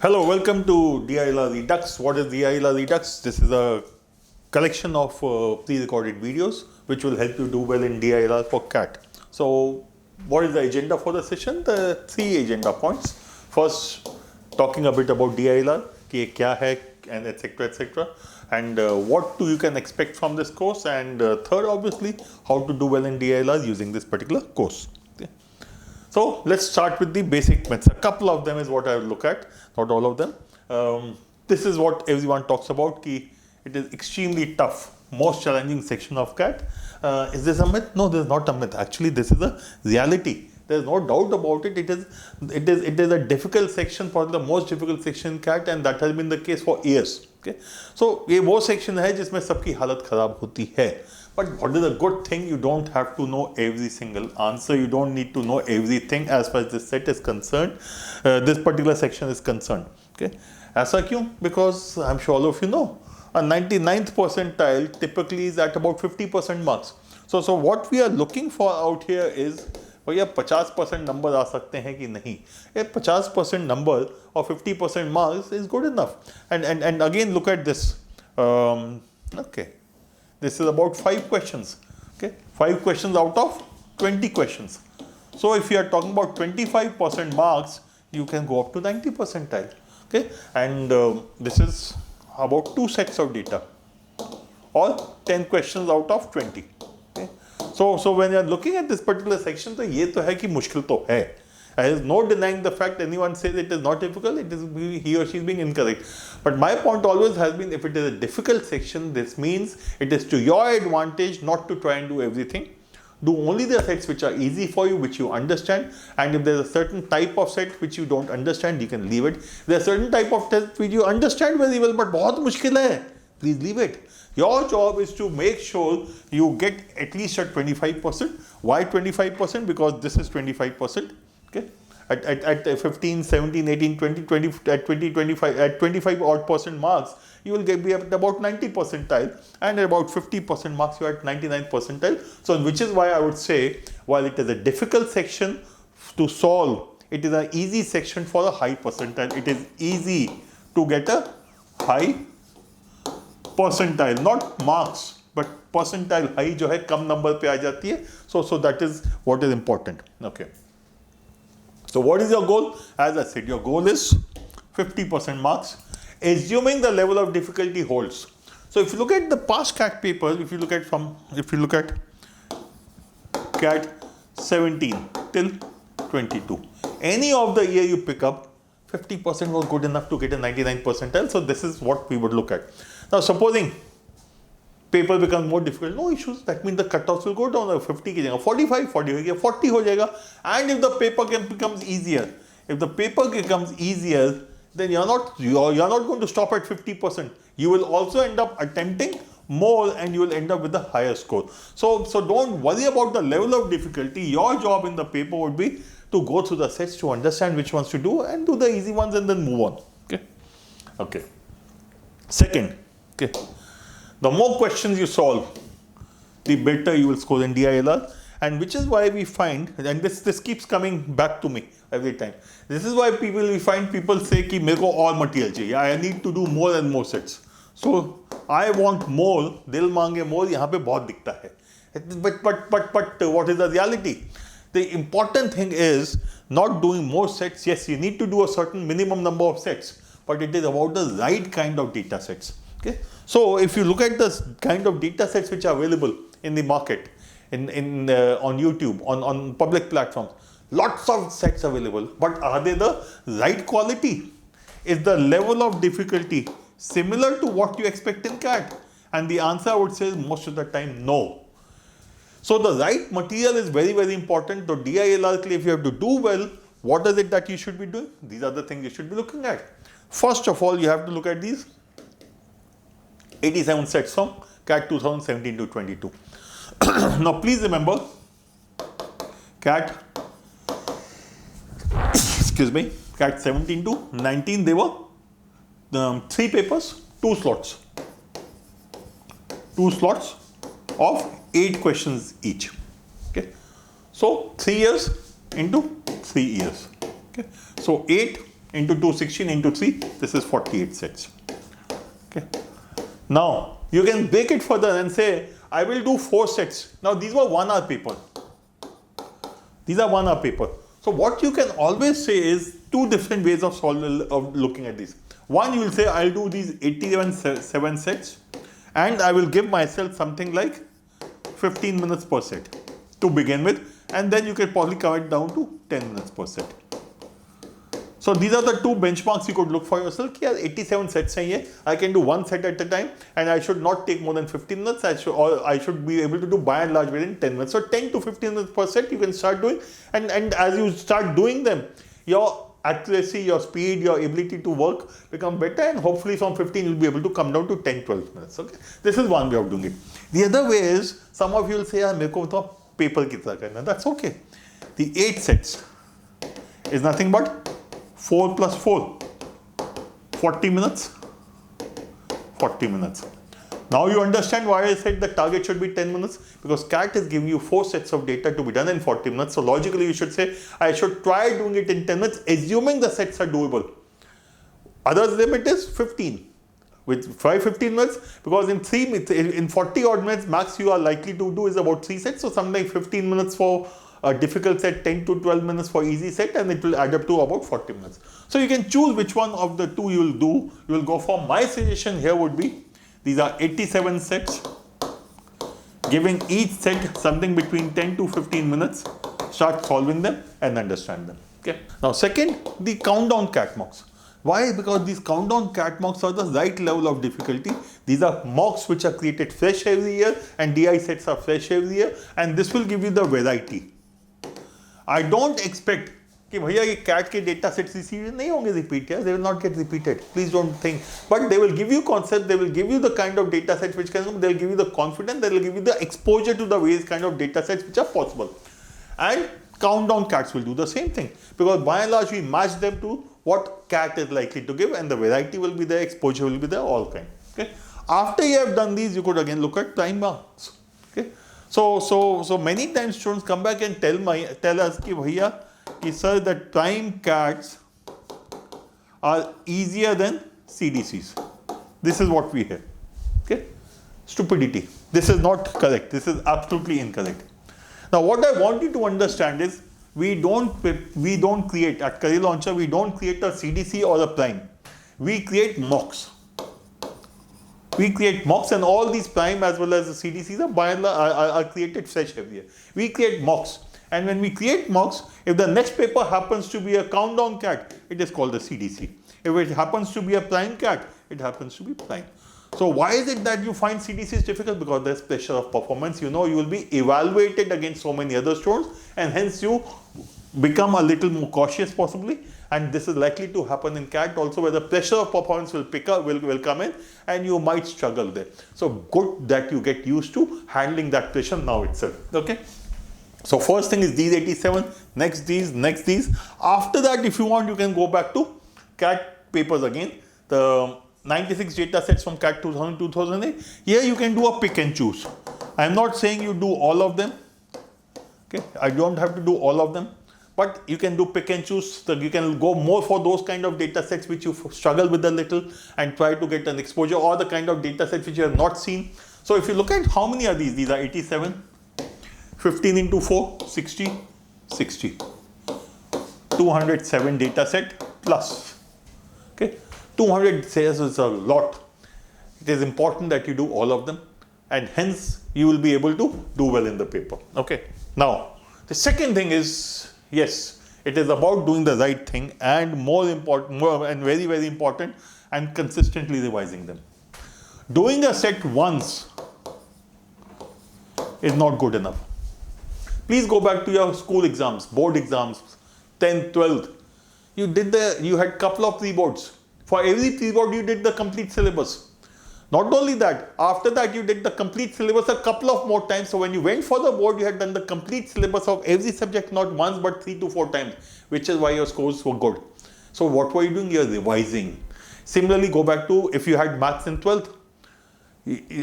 Hello, welcome to DILR Redux. What is DILR Redux? This is a collection of pre-recorded videos which will help you do well in DILR for CAT. So, what is the agenda for the session? The three agenda points. First, talking a bit about DILR, कि ये क्या है, and etc. And what you can expect from this course. And third, obviously, how to do well in DILR using this particular course. Okay. So let's start with the basic myths. A couple of them is what I will look at, not all of them. This is what everyone talks about, ki it is extremely tough, most challenging section of CAT. Is this a myth? No, this is not a myth. Actually, this is a reality. There is no doubt about it. It is a difficult section, probably the most difficult section in CAT, and that has been the case for years. Okay, so ये वो section है जिसमें सबकी हालत खराब होती है. But what is a good thing? You don't have to know every single answer. You don't need to know everything as far as this set is concerned. This particular section is concerned. Okay, ऐसा क्यों? Because I'm sure all of you know, a 99th percentile typically is at about 50% marks. So what we are looking for out here is, भैया 50% number आ सकते हैं कि नहीं? ये 50% number और 50% marks is good enough. And again look at this. Okay. This is about 5 questions. Okay, 5 questions out of 20 questions. So if you are talking about 25% marks, you can go up to 90 percentile. Okay, and this is about 2 sets of data, or 10 questions out of 20. Okay, so when you are looking at this particular section, तो ये तो है कि मुश्किल तो है. There is no denying the fact. Anyone says it is not difficult, it is he or she is being incorrect. But my point always has been, if it is a difficult section, this means it is to your advantage not to try and do everything. Do only the sets which are easy for you, which you understand. And if there is a certain type of set which you don't understand, you can leave it. There are certain type of tests which you understand very well, but बहुत मुश्किल है. Please leave it. Your job is to make sure you get at least at 25%. Why 25%? Because this is 25%. Okay, at 15, 17, 18, 20, 20, at 20, 25, at 25 odd percent marks, you will be at about 90 percentile, and at about 50% marks, you are at 99 percentile. So, which is why I would say, while it is a difficult section to solve, it is an easy section for a high percentile. It is easy to get a high percentile, not marks, but percentile high जो है कम number पे आ जाती है. So that is what is important. Okay. So what is your goal? As I said, your goal is 50% marks, assuming the level of difficulty holds. So if you look at the past CAT papers, if you look at CAT 17 till 22, any of the year you pick up, 50% was good enough to get a 99 percentile. So this is what we would look at. Now supposing paper becomes more difficult, no issues. That means the cutoffs will go down. 50 की जगह 45, 40 हो गया, 40 हो जाएगा. And if the paper becomes easier, then you're not going to stop at 50%. You will also end up attempting more, and you will end up with a higher score. So don't worry about the level of difficulty. Your job in the paper would be to go through the sets to understand which ones to do and do the easy ones and then move on. Okay. Second, okay. The more questions you solve, the better you will score in DILR, and which is why we find, and this keeps coming back to me every time. This is why we find people say कि मेरे को और material चाहिए. I need to do more and more sets. So I want more. दिल मांगे more. यहाँ पे बहुत दिखता है. But what is the reality? The important thing is not doing more sets. Yes, you need to do a certain minimum number of sets, but it is about the right kind of data sets. Okay, so if you look at the kind of data sets which are available in the market, on YouTube, on public platforms, lots of sets available, but are they the right quality? Is the level of difficulty similar to what you expect in CAT? And the answer I would say is most of the time no. So the right material is very, very important. The DILR, if you have to do well, what is it that you should be doing? These are the things you should be looking at. First of all, you have to look at these 87 sets from CAT 2017 to 22. Now please remember, CAT 17 to 19, they were 3 papers, 2 slots. 2 slots of 8 questions each. Okay, so 3 years into 3 years. Okay, so 8 into 216 into 3, this is 48 sets. Okay. Now, you can break it further and say, I will do 4 sets. Now, these were 1 hour paper. These are 1 hour paper. So, what you can always say is 2 different ways of looking at this. One, you will say, I'll do these 87 sets and I will give myself something like 15 minutes per set to begin with, and then you can probably cut it down to 10 minutes per set. So these are the 2 benchmarks you could look for yourself. 87 sets hai, I can do 1 set at a time and I should not take more than 15 minutes. I should be able to do by and large within 10 minutes. So 10 to 15 minutes per set you can start doing, and as you start doing them, your accuracy, your speed, your ability to work become better, and hopefully from 15 you'll be able to come down to 10-12 minutes. Okay, this is one way of doing it. The other way is, some of you will say, mere ko to paper kitna karna. That's okay. The 8 sets is nothing but 4 plus 4, 40 minutes, 40 minutes. Now you understand why I said the target should be 10 minutes, because CAT is giving you 4 sets of data to be done in 40 minutes. So logically you should say, I should try doing it in 10 minutes, assuming the sets are doable. Other limit is 15. With 15 minutes, because in 40 odd minutes max you are likely to do is about 3 sets. So something like 15 minutes for a difficult set, 10 to 12 minutes for easy set, and it will add up to about 40 minutes. So you can choose which one of the 2 you will do. You will go for. My suggestion here would be, these are 87 sets, giving each set something between 10 to 15 minutes. Start solving them and understand them. Okay. Now second, the countdown CAT mocks. Why? Because these countdown CAT mocks are the right level of difficulty. These are mocks which are created fresh every year, and DI sets are fresh every year, and this will give you the variety. I don't expect कि भैया ये CAT के data sets इसी नहीं होंगे repeat, they will not get repeated. Please don't think. But they will give you concept, they will give you the kind of data sets which can, they will give you the confidence, they will give you the exposure to the various kind of data sets which are possible. And countdown CATs will do the same thing, because by and large we match them to what CAT is likely to give, and the variety will be there, exposure will be there, all kind. Okay. After you have done these, you could again look at time marks. Okay. So many times students come back and tell us कि भैया कि sir, the time CATs are easier than CDCs. This is what we hear. Okay, stupidity. This is not correct. This is absolutely incorrect. Now, what I want you to understand is, we don't create at Career Launcher. We don't create a CDC or a prime. We create mocks. We create mocks, and all these prime as well as the CDCs are created fresh every year. We create mocks, and when we create mocks, if the next paper happens to be a countdown CAT, it is called a CDC. If it happens to be a prime CAT, it happens to be prime. So why is it that you find CDCs difficult? Because there's pressure of performance. You know, you will be evaluated against so many other students, and hence you become a little more cautious possibly. And this is likely to happen in CAT also, where the pressure of performance will will come in, and you might struggle there. So good that you get used to handling that pressure now itself. Okay. So first thing is these 87, next these, next these. After that, if you want, you can go back to CAT papers again. The 96 data sets from CAT 2000, 2008. Here you can do a pick and choose. I am not saying you do all of them. Okay, I don't have to do all of them, but you can do pick and choose. So you can go more for those kind of data sets which you struggle with a little and try to get an exposure, or the kind of data sets which you have not seen. So if you look at how many are these are 87, 15 into 4, 60, 60. 207 data set plus. Okay, 200 says is a lot. It is important that you do all of them, and hence you will be able to do well in the paper. Okay. Now, the second thing is, yes, it is about doing the right thing, and more and very, very important, and consistently revising them. Doing a set once is not good enough. Please go back to your school exams, board exams, 10th, 12th. You had couple of pre-boards. For every pre-board you did the complete syllabus. Not only that, after that you did the complete syllabus a couple of more times. So when you went for the board, you had done the complete syllabus of every subject, not once but 3 to 4 times, which is why your scores were good. So what were you doing? You're revising. Similarly, go back to if you had maths in 12th.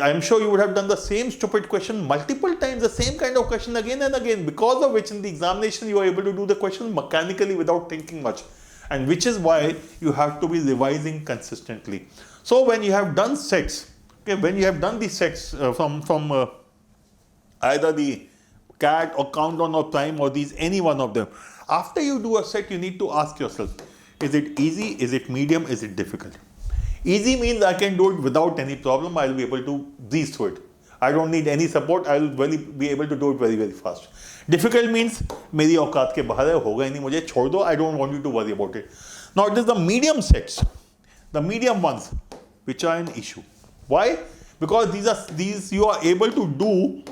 I'm sure you would have done the same stupid question multiple times, the same kind of question again and again, because of which in the examination you are able to do the question mechanically without thinking much. and which is why you have to be revising consistently. So when you have done sets, okay, when you have done these sets from either the CAT or Countdown or Prime or these, any one of them, after you do a set, you need to ask yourself, is it easy, is it medium, is it difficult? Easy means I can do it without any problem, I'll be able to breeze through it. I don't need any support, I'll be able to do it very, very fast. Difficult means, मेरी औकात के बाहर है, होगा ही नहीं, मुझे छोड़ दो, I don't want you to worry about it. Now it is the medium sets, the medium ones, which are an issue. Why? Because these you are able to do,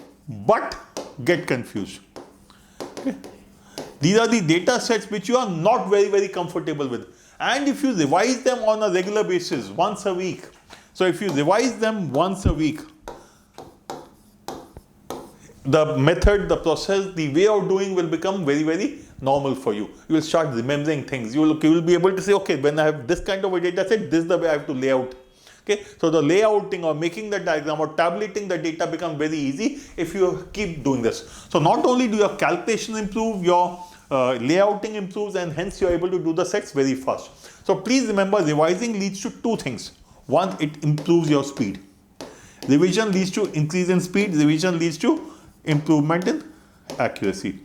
but get confused. Okay. These are the data sets which you are not very, very comfortable with. And if you revise them on a regular basis, once a week, so if you revise them once a week, the method, the process, the way of doing will become very, very normal for you. You will start remembering things. You will be able to say, okay, when I have this kind of a data set, this is the way I have to lay out. Okay, so the layouting or making the diagram or tabulating the data becomes very easy if you keep doing this. So not only do your calculation improve, your layouting improves, and hence you are able to do the sets very fast. So please remember, revising leads to two things. One, it improves your speed. Revision leads to increase in speed. Revision leads to improvement in accuracy.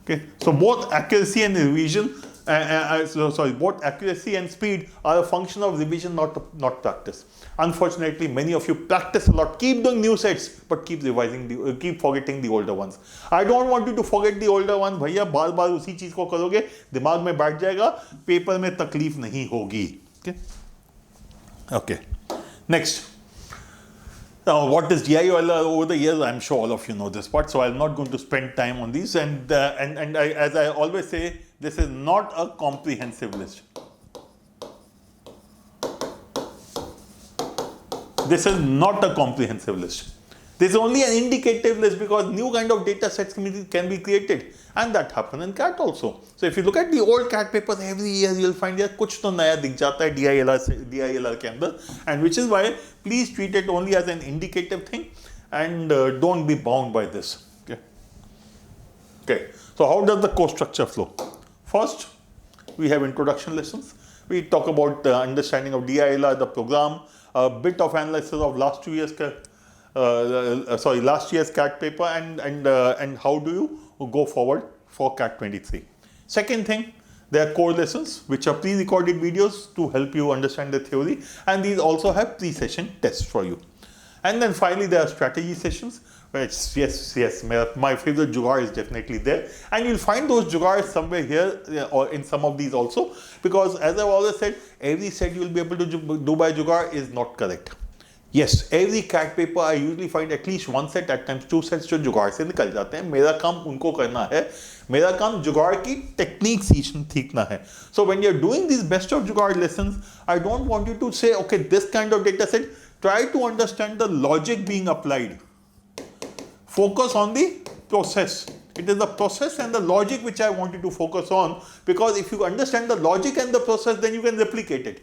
Okay, so both accuracy and revision, both accuracy and speed are a function of revision, not practice. Unfortunately, many of you practice a lot, keep doing new sets, but keep revising, keep forgetting the older ones. I don't want you to forget the older ones. भैया बार बार उसी चीज को करोगे, दिमाग में बैठ जाएगा, paper में तकलीफ नहीं होगी. Okay. Okay. Next. Now, what is DILR over the years? I'm sure all of you know this part, so I'm not going to spend time on these. And as I always say, this is not a comprehensive list. This is not a comprehensive list. This is only an indicative list because new kind of data sets can be created, and that happens in CAT also. So if you look at the old CAT papers, every year you'll find there कुछ तो नया दिख जाता है DILR के अंदर, and which is why please treat it only as an indicative thing and don't be bound by this. Okay. Okay. So how does the course structure flow? First, we have introduction lessons. We talk about understanding of DILR, the program, a bit of analysis of last year's CAT paper, and how do you go forward for CAT 23. Second thing, there are core lessons which are pre-recorded videos to help you understand the theory, and these also have pre-session tests for you. And then finally there are strategy sessions, which yes, my favorite jugaad is definitely there, and you'll find those jugads somewhere here or in some of these also, because as I've always said, every set you'll be able to do by jugaad is not correct. Yes, every CAT paper I usually find at least one set, at times two sets जो जुगाड़ से निकल जाते हैं. मेरा काम उनको करना है, मेरा काम जुगाड़ की टेक्निक सीखना है. So when you're doing these best of जुगाड़ lessons, I don't want you to say, okay, this kind of data set, try to understand the logic being applied. Focus on the process. It is the process and the logic which I want you to focus on, because if you understand the logic and the process, then you can replicate it.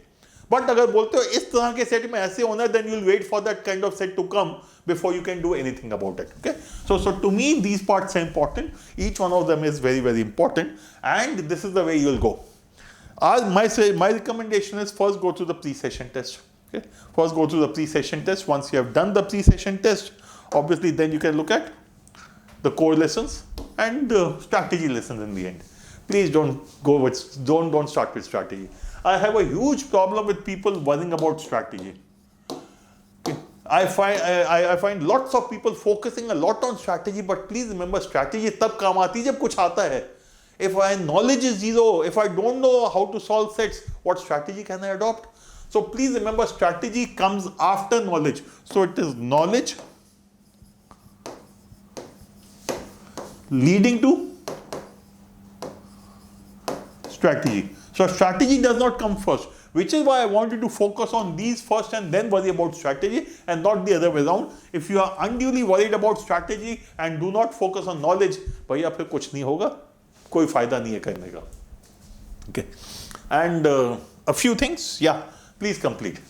But अगर बोलते हो इस तरह के set में ऐसे होना है, then you'll wait for that kind of set to come before you can do anything about it. Okay, so to me these parts are important. Each one of them is very, very important, and this is the way you'll go. My recommendation is first go to the pre-session test. Okay, first go to the pre-session test. Once you have done the pre-session test, obviously then you can look at the core lessons and strategy lessons in the end. Please don't start with strategy. I have a huge problem with people worrying about strategy. Okay. I find lots of people focusing a lot on strategy, but please remember, strategy तब काम आती है जब कुछ आता है. If my knowledge is zero, if I don't know how to solve sets, what strategy can I adopt? So please remember, strategy comes after knowledge. So it is knowledge leading to strategy. So strategy does not come first, which is why I want you to focus on these first and then worry about strategy, and not the other way around. If you are unduly worried about strategy and do not focus on knowledge, भैया फिर कुछ नहीं होगा, कोई फायदा नहीं है करने का. Okay, and a few things, yeah, please complete.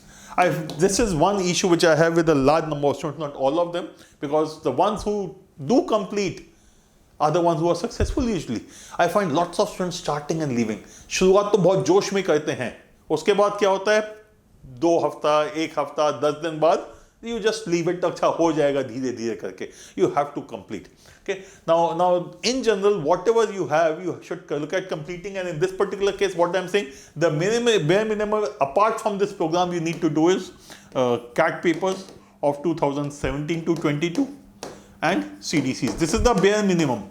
This is one issue which I have with a large number of students, not all of them, because the ones who do complete, are the ones who are successful usually. I find lots of students starting and leaving. शुरुआत तो बहुत जोश में करते हैं, उसके बाद क्या होता है, 2 हफ्ता, 1 हफ्ता, 10 दिन बाद you just leave it. अच्छा हो जाएगा धीरे धीरे करके. You have to complete. Okay. Now in general, whatever you have, you should look at completing. And in this particular case, what I'm saying, the bare minimum apart from this program you need to do is CAT papers of 2017 to 22 and CDCs. This is the bare minimum.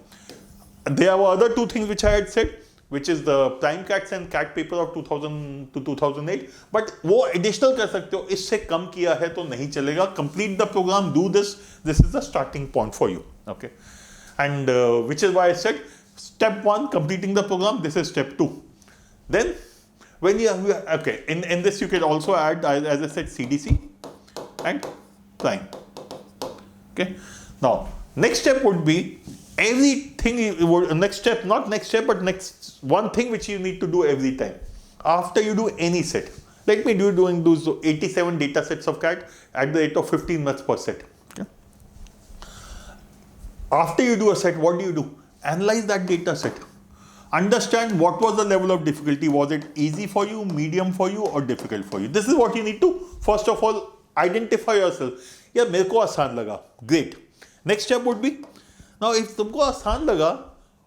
There are other 2 things which I had said, which is the prime cats and cat paper of 2000 to 2008. But वो additional कर सकते हो, इससे कम किया है तो नहीं चलेगा. Complete the program, do this. This is the starting point for you. Okay, and which is why I said step 1, completing the program. This is step 2. Then when you okay, in this you can also add, as I said, CDC and prime. Okay. Now next step would be everything. Next step, not next step, but next one thing which you need to do every time after you do any set. Let me do doing those 87 data sets of CAT at the rate of 15 minutes per set. Okay. After you do a set, what do? Analyze that data set. Understand what was the level of difficulty. Was it easy for you, medium for you, or difficult for you? This is what you need to first of all identify yourself. Yeah, मेरे को आसान लगा. Great. Next step would be, now if तुमको आसान लगा,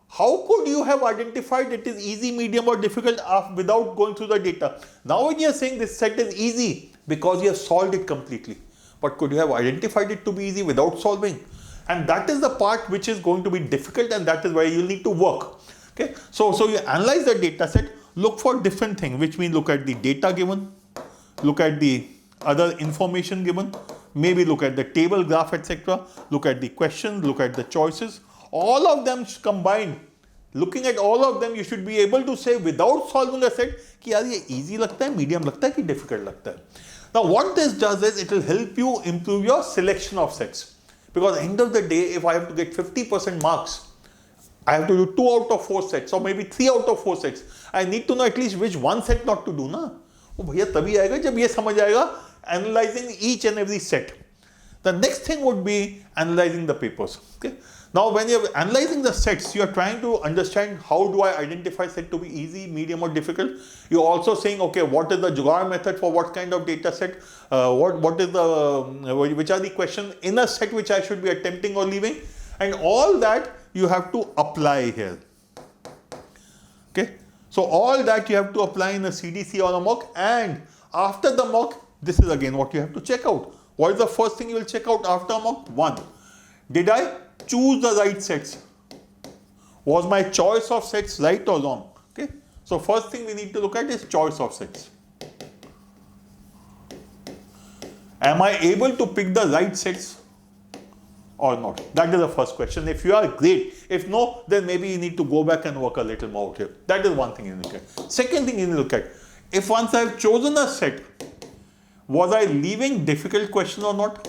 how could you have identified it is easy, medium, or difficult without going through the data? Now when you are saying this set is easy because you have solved it completely, but could you have identified it to be easy without solving? And that is the part which is going to be difficult, and that is where you need to work. Okay, so you analyze the data set, look for different things, which means look at the data given, look at the other information given, maybe look at the table, graph, etc. Look at the questions, look at the choices. All of them combined. Looking at all of them, you should be able to say without solving a set कि यार ये easy लगता है, medium लगता है कि difficult लगता है. Now what this does is it will help you improve your selection of sets. Because at the end of the day, if I have to get 50% marks, I have to do 2 out of 4 sets or maybe 3 out of 4 sets. I need to know at least which one set not to do ना. वो भैया तभी आएगा जब ये समझ आएगा analyzing each and every set. The next thing would be analyzing the papers. Okay. Now when you're analyzing the sets, you are trying to understand how do I identify set to be easy, medium, or difficult. You're also saying, okay, what is the jugaad method for what kind of data set? What is the which are the questions in a set which I should be attempting or leaving, and all that you have to apply here. Okay, so all that you have to apply in a CDC or a mock, and after the mock, this is again what you have to check out. What is the first thing you will check out after a mock? 1. Did I choose the right sets? Was my choice of sets right or wrong? Okay. So first thing we need to look at is choice of sets. Am I able to pick the right sets or not? That is the first question. If you are, great. If no, then maybe you need to go back and work a little more out here. That is one thing you look at. Second thing you need to look at, if once I have chosen a set, was I leaving difficult question or not?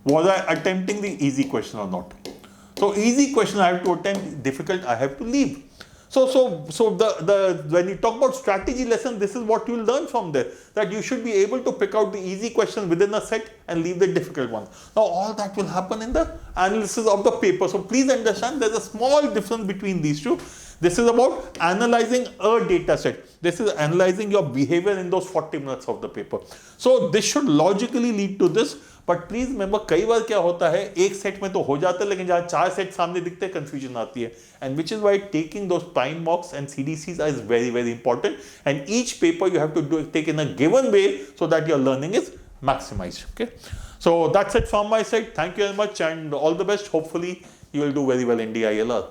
Was I attempting the easy question or not? So easy question I have to attempt, difficult I have to leave. So the when you talk about strategy lesson, this is what you will learn from there, that you should be able to pick out the easy question within a set and leave the difficult ones. Now all that will happen in the analysis of the paper. So please understand there's a small difference between these two. This is about analyzing a data set. This is analyzing your behavior in those 40 minutes of the paper. So this should logically lead to this. But please remember, कई बार क्या होता है, एक set में तो हो जाता है, लेकिन जहाँ 4 सेट सामने दिखते हैं, confusion आती है. And which is why taking those prime mocks and CDCs is very, very important. And each paper you have to take in a given way so that your learning is maximized. Okay. So that's it from my side. Thank you very much and all the best. Hopefully you will do very well in DILR.